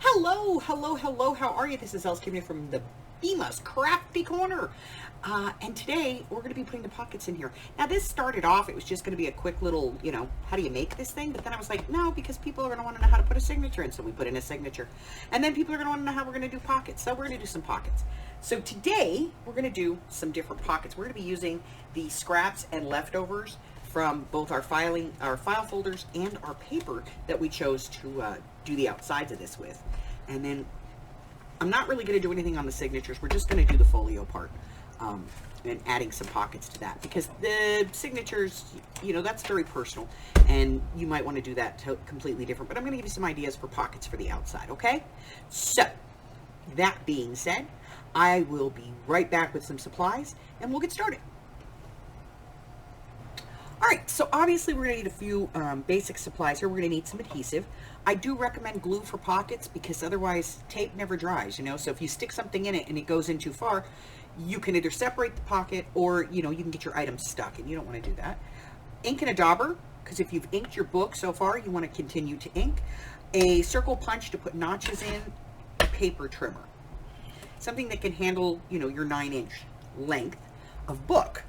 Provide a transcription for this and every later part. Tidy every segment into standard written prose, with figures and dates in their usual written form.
Hello, hello, hello. How are you? This is Els coming from the Bemis Crafty Corner. And today we're going to be putting the pockets in here. Now this started off, it was just going to be a quick little, how do you make this thing? But then I was like, no, because people are going to want to know how to put a signature in. So we put in a signature. And then people are going to want to know how we're going to do pockets. So we're going to do some pockets. So today we're going to do some different pockets. We're going to be using the scraps and leftovers from both our file folders and our paper that we chose to do the outsides of this with. And then I'm not really going to do anything on the signatures. We're just going to do the folio part and adding some pockets to that, because the signatures, that's very personal, and you might want to do that completely different. But I'm going to give you some ideas for pockets for the outside, okay? So that being said, I will be right back with some supplies, and we'll get started. All right, so obviously we're going to need a few basic supplies here. We're going to need some adhesive. I do recommend glue for pockets because otherwise tape never dries, So if you stick something in it and it goes in too far, you can either separate the pocket or, you can get your items stuck, and you don't want to do that. Ink and a dauber, because if you've inked your book so far, you want to continue to ink. A circle punch to put notches in. A paper trimmer. Something that can handle, your 9-inch length of book.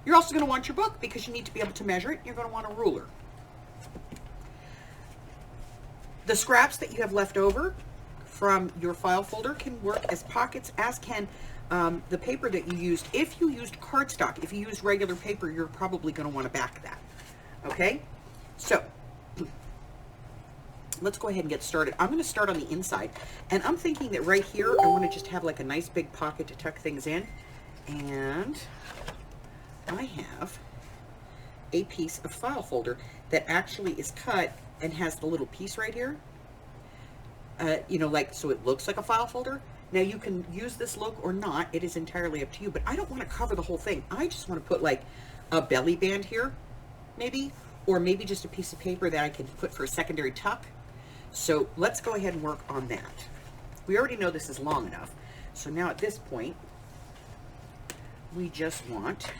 You're also going to want your book because you need to be able to measure it. You're going to want a ruler. The scraps that you have left over from your file folder can work as pockets, as can the paper that you used. If you used cardstock, if you used regular paper, you're probably going to want to back that. Okay? So, let's go ahead and get started. I'm going to start on the inside. And I'm thinking that right here, I want to just have like a nice big pocket to tuck things in. And I have a piece of file folder that actually is cut and has the little piece right here. So it looks like a file folder. Now you can use this look or not. It is entirely up to you, but I don't want to cover the whole thing. I just want to put like a belly band here, maybe, or maybe just a piece of paper that I can put for a secondary tuck. So let's go ahead and work on that. We already know this is long enough. So now at this point, we just want to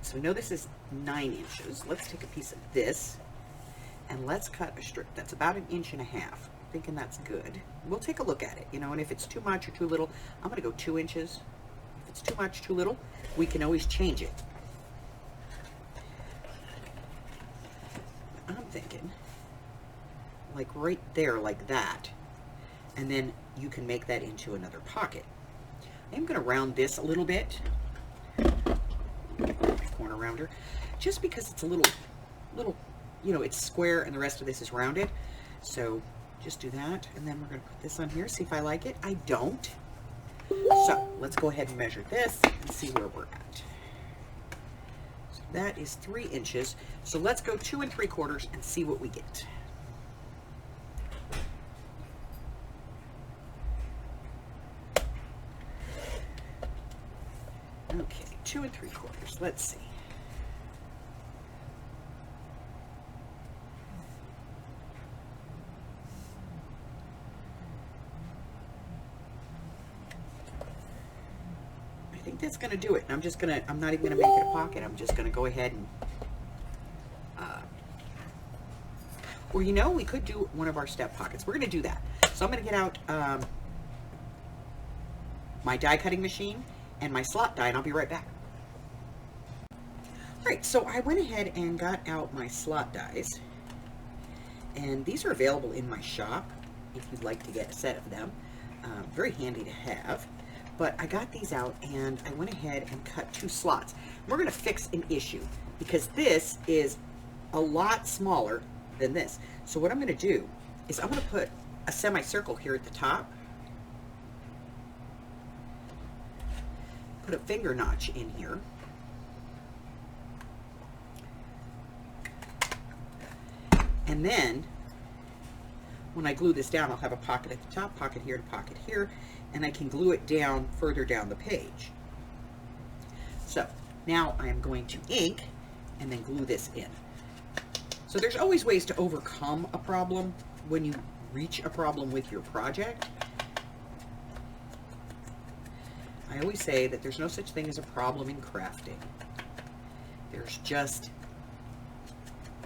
so we know this is 9 inches. Let's take a piece of this and let's cut a strip that's about 1.5 inches. Thinking that's good. We'll take a look at it, and if it's too much or too little, I'm going to go 2 inches. If it's too much, too little, we can always change it. I'm thinking like right there, like that, and then you can make that into another pocket. I'm going to round this a little bit. Corner rounder, just because it's a little, it's square and the rest of this is rounded. So just do that, and then we're going to put this on here, see if I like it. I don't. So let's go ahead and measure this and see where we're at. So that is 3 inches. So let's go 2 3/4 and see what we get. Okay, 2 3/4. Let's see. I think that's going to do it. I'm not even going to make it a pocket. I'm just going to go ahead and, we could do one of our step pockets. We're going to do that. So I'm going to get out my die cutting machine and my slot die, and I'll be right back. All right, so I went ahead and got out my slot dies, and these are available in my shop if you'd like to get a set of them. Very handy to have. But I got these out, and I went ahead and cut 2 slots. We're going to fix an issue because this is a lot smaller than this. So what I'm going to do is I'm going to put a semicircle here at the top. Put a finger notch in here. And then when I glue this down, I'll have a pocket at the top, pocket here, and pocket here, and I can glue it down further down the page. So now I am going to ink and then glue this in. So there's always ways to overcome a problem when you reach a problem with your project. I always say that there's no such thing as a problem in crafting. There's just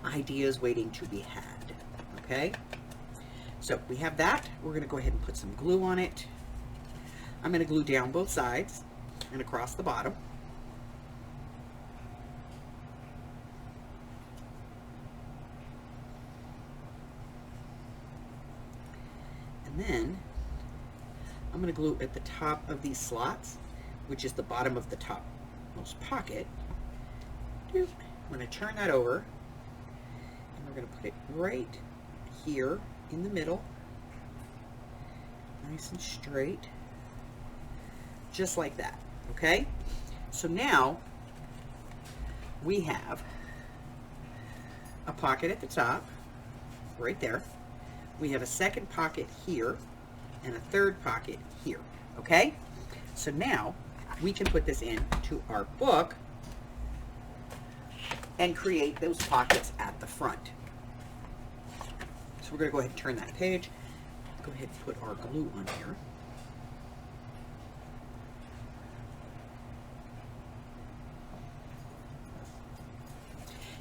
ideas waiting to be had. Okay, so we have that. We're going to go ahead and put some glue on it. I'm going to glue down both sides and across the bottom. And then I'm going to glue at the top of these slots, which is the bottom of the topmost pocket. I'm going to turn that over, and we're going to put it right here in the middle, nice and straight, just like that. Okay, so now we have a pocket at the top, right there. We have a second pocket here and a third pocket here. Okay, so now we can put this into our book and create those pockets at the front. So we're going to go ahead and turn that page. Go ahead and put our glue on here.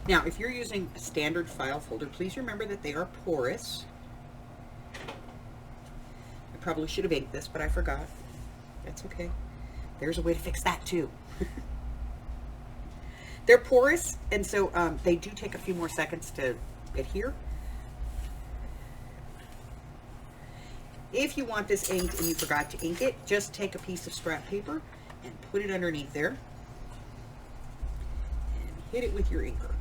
Now, if you're using a standard file folder, please remember that they are porous. I probably should have inked this, but I forgot. That's okay. There's a way to fix that too. They're porous, and so they do take a few more seconds to adhere. If you want this inked and you forgot to ink it, just take a piece of scrap paper and put it underneath there and hit it with your inker.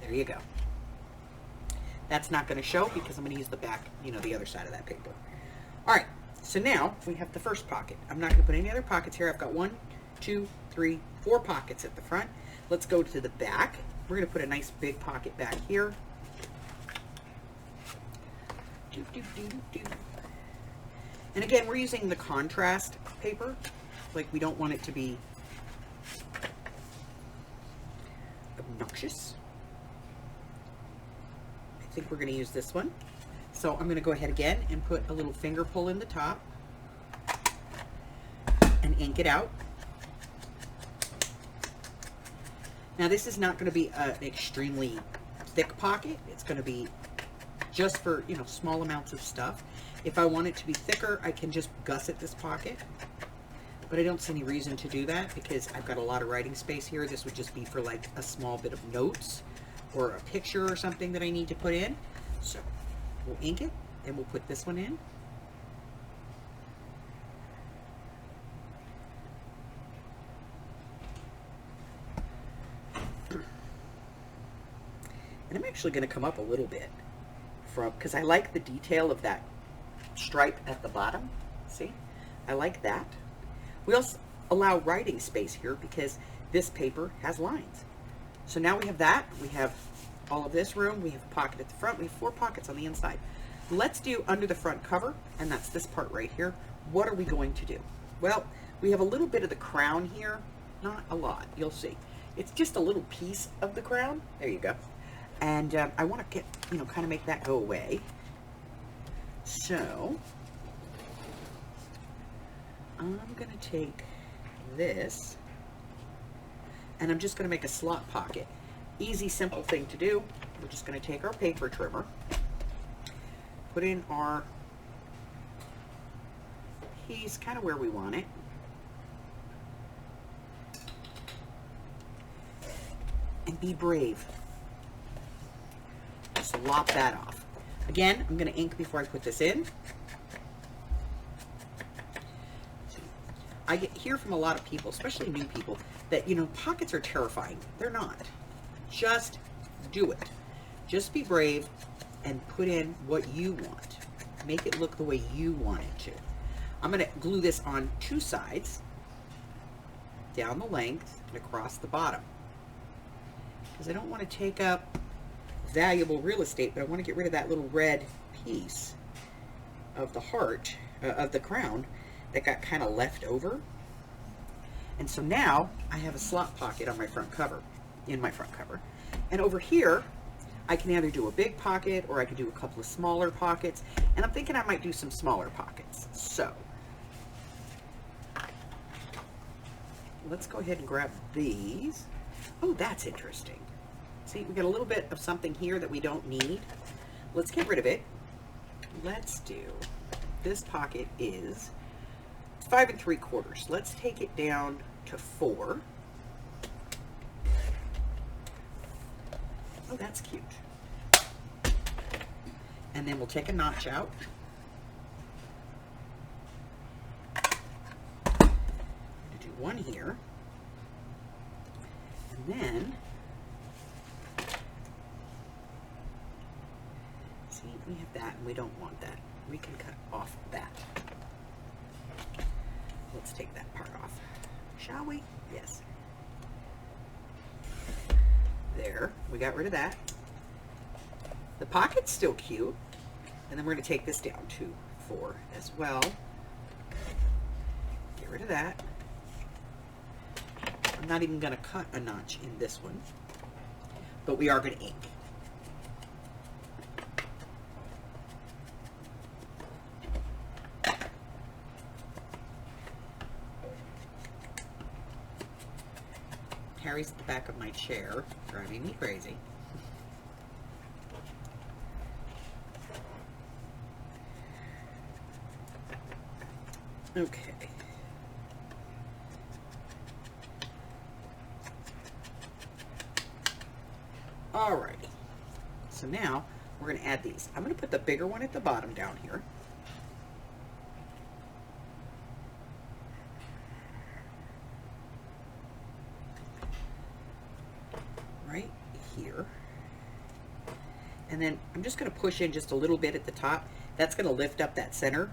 There you go. That's not going to show because I'm going to use the back, the other side of that paper. All right, so now we have the first pocket. I'm not going to put any other pockets here. I've got 1, 2, 3, 4 pockets at the front. Let's go to the back. We're going to put a nice big pocket back here. And again, we're using the contrast paper. Like, we don't want it to be obnoxious. I think we're going to use this one. So I'm going to go ahead again and put a little finger pull in the top and ink it out. Now this is not going to be an extremely thick pocket. It's going to be just for, small amounts of stuff. If I want it to be thicker, I can just gusset this pocket. But I don't see any reason to do that because I've got a lot of writing space here. This would just be for like a small bit of notes or a picture or something that I need to put in. So we'll ink it and we'll put this one in. And I'm actually going to come up a little bit because I like the detail of that stripe at the bottom. See? I like that. We also allow writing space here because this paper has lines. So now we have that. We have all of this room. We have a pocket at the front. We have 4 pockets on the inside. Let's do under the front cover, and that's this part right here. What are we going to do? Well, we have a little bit of the crown here. Not a lot. You'll see. It's just a little piece of the crown. There you go. And I want to get, kind of make that go away. So I'm going to take this and I'm just going to make a slot pocket. Easy, simple thing to do. We're just going to take our paper trimmer, put in our piece kind of where we want it, and be brave. Just lop that off. Again, I'm going to ink before I put this in. I hear from a lot of people, especially new people, that, pockets are terrifying. They're not. Just do it. Just be brave and put in what you want. Make it look the way you want it to. I'm going to glue this on 2 sides, down the length and across the bottom. Because I don't want to take up valuable real estate, but I want to get rid of that little red piece of the heart, of the crown, that got kind of left over. And so now I have a slot pocket on my front cover, in my front cover. And over here, I can either do a big pocket or I can do a couple of smaller pockets. And I'm thinking I might do some smaller pockets. So let's go ahead and grab these. Oh, that's interesting. See, we got a little bit of something here that we don't need. Let's get rid of it. Let's do, this pocket is 5 3/4. Let's take it down to 4. Oh, that's cute. And then we'll take a notch out. Do one here. And then, see, we have that and we don't want that. We can cut off that. Let's take that part off, shall we? Yes. There, we got rid of that. The pocket's still cute. And then we're going to take this down to 4 as well. Get rid of that. I'm not even going to cut a notch in this one, but we are going to ink. Harry's at the back of my chair, driving me crazy. Okay. Alrighty. So now we're going to add these. I'm going to put the bigger one at the bottom down here. Right here. And then I'm just going to push in just a little bit at the top. That's going to lift up that center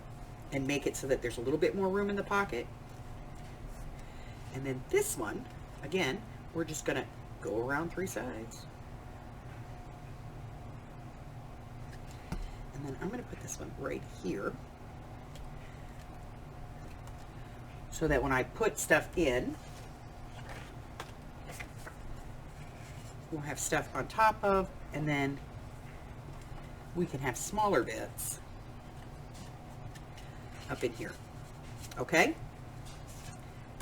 and make it so that there's a little bit more room in the pocket. And then this one, again, we're just going to go around 3 sides. And then I'm going to put this one right here so that when I put stuff in, we'll have stuff on top of, and then we can have smaller bits up in here. Okay?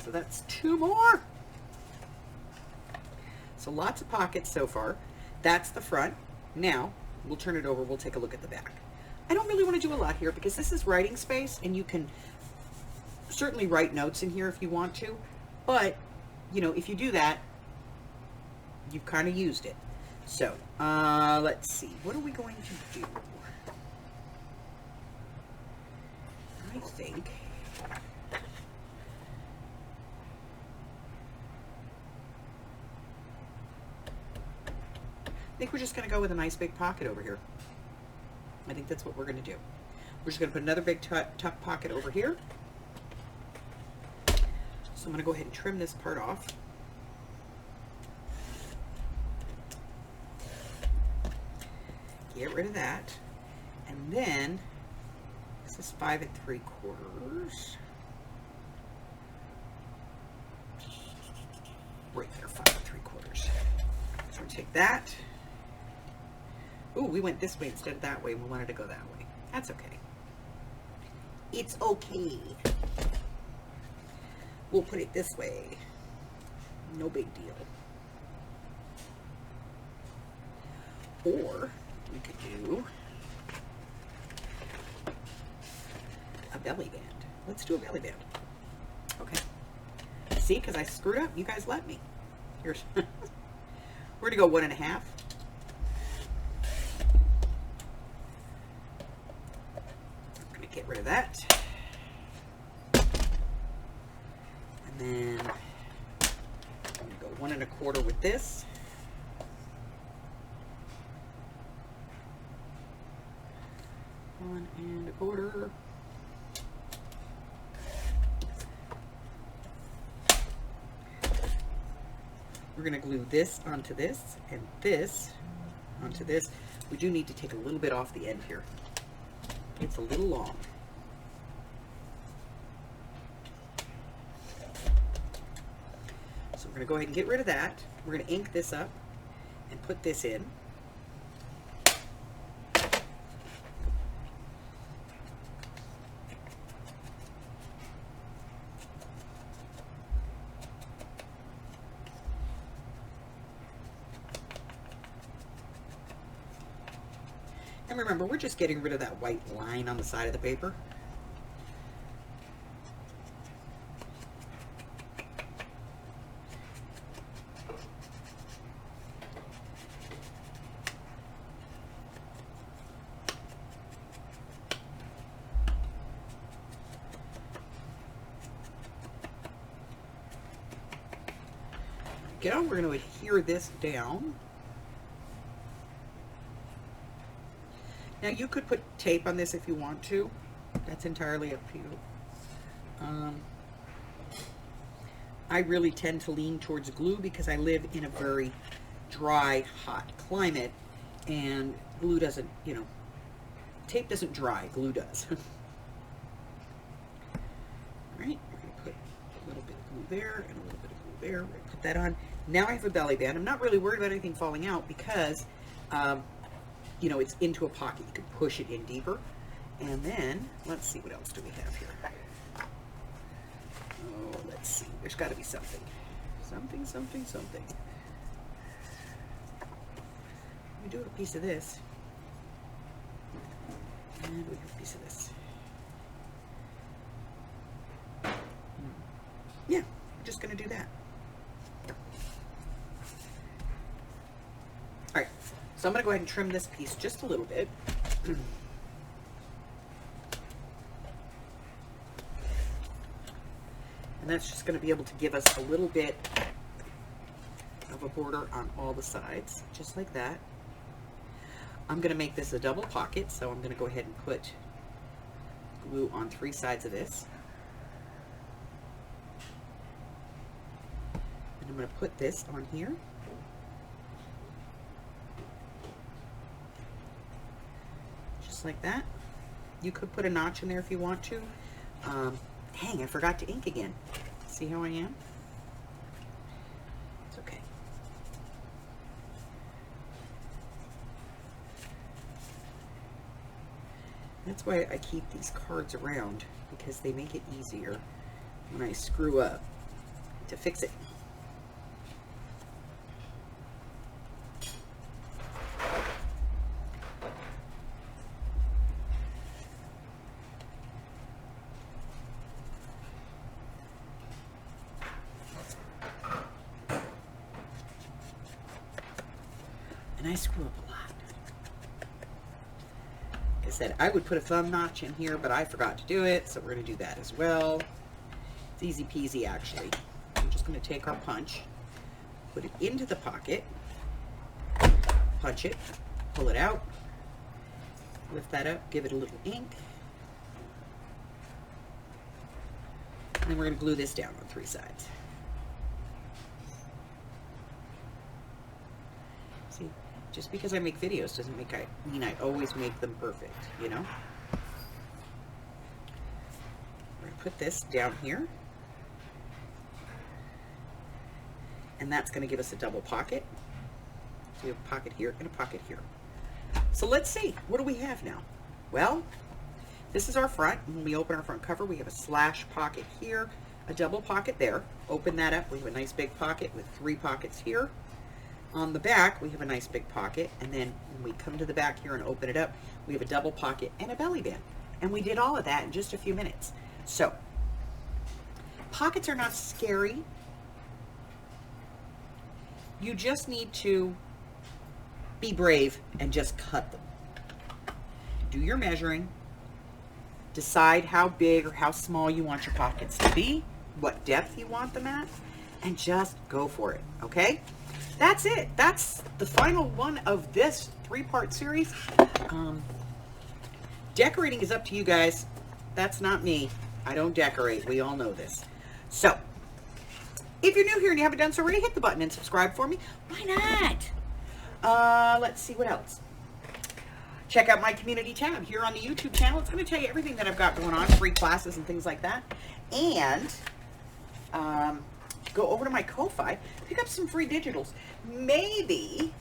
So that's 2 more. So lots of pockets so far. That's the front. Now, we'll turn it over. We'll take a look at the back. I don't really want to do a lot here because this is writing space, and you can certainly write notes in here if you want to. But, you know, if you do that, you've kind of used it. So, let's see. What are we going to do? I think we're just going to go with a nice big pocket over here. I think that's what we're going to do. We're just going to put another big tuck pocket over here. So I'm going to go ahead and trim this part off. Get rid of that. And then, this is 5 3/4. Right there, 5 3/4. So we'll take that. Ooh, we went this way instead of that way. We wanted to go that way. That's okay. It's okay. We'll put it this way. No big deal. Or we could do a belly band. Let's do a belly band. Okay. See, because I screwed up. You guys let me. Here's we're going to go 1.5. I'm going to get rid of that. And then I'm going to go 1 1/4 with this. 1 1/4. We're going to glue this onto this and this onto this. We do need to take a little bit off the end here. It's a little long. So we're going to go ahead and get rid of that. We're going to ink this up and put this in. And remember, we're just getting rid of that white line on the side of the paper. Go. We're going to adhere this down. Now you could put tape on this if you want to. That's entirely up to you. I really tend to lean towards glue because I live in a very dry, hot climate, and glue doesn't, you know, tape doesn't dry, glue does. All right, we're going to put a little bit of glue there and a little bit of glue there. We're going to put that on. Now I have a belly band. I'm not really worried about anything falling out because, you know, it's into a pocket. You can push it in deeper. And then, let's see, what else do we have here? Oh, let's see. There's got to be something. Something. We do have a piece of this. And we have a piece of this. Yeah, we're just going to do that. All right, so I'm going to go ahead and trim this piece just a little bit. And that's just going to be able to give us a little bit of a border on all the sides, just like that. I'm going to make this a double pocket, so I'm going to go ahead and put glue on 3 sides of this. And I'm going to put this on here. Just like that. You could put a notch in there if you want to. Dang, I forgot to ink again. See how I am? It's okay. That's why I keep these cards around, because they make it easier when I screw up to fix it. And I screw up a lot. Like I said, I would put a thumb notch in here, but I forgot to do it, so we're going to do that as well. It's easy peasy, actually. I'm just going to take our punch, put it into the pocket, punch it, pull it out, lift that up, give it a little ink, and then we're going to glue this down on 3 sides. See? Just because I make videos doesn't mean I always make them perfect, you know? We're going to put this down here. And that's going to give us a double pocket. So we have a pocket here and a pocket here. So let's see, what do we have now? Well, this is our front. When we open our front cover, we have a slash pocket here, a double pocket there. Open that up, we have a nice big pocket with 3 pockets here. On the back, we have a nice big pocket, and then when we come to the back here and open it up, we have a double pocket and a belly band. And we did all of that in just a few minutes. So, pockets are not scary. You just need to be brave and just cut them. Do your measuring. Decide how big or how small you want your pockets to be, what depth you want them at, and just go for it, okay? That's it. That's the final one of this 3-part series. Decorating is up to you guys. That's not me. I don't decorate. We all know this. So, if you're new here and you haven't done so already, hit the button and subscribe for me. Why not? Let's see what else. Check out my community tab here on the YouTube channel. It's going to tell you everything that I've got going on, free classes and things like that. And go over to my Ko-Fi, pick up some free digitals. Maybe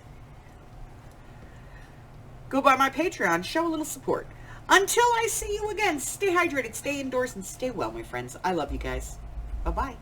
go by my Patreon, show a little support. Until I see you again, stay hydrated, stay indoors, and stay well, my friends. I love you guys. Bye-bye.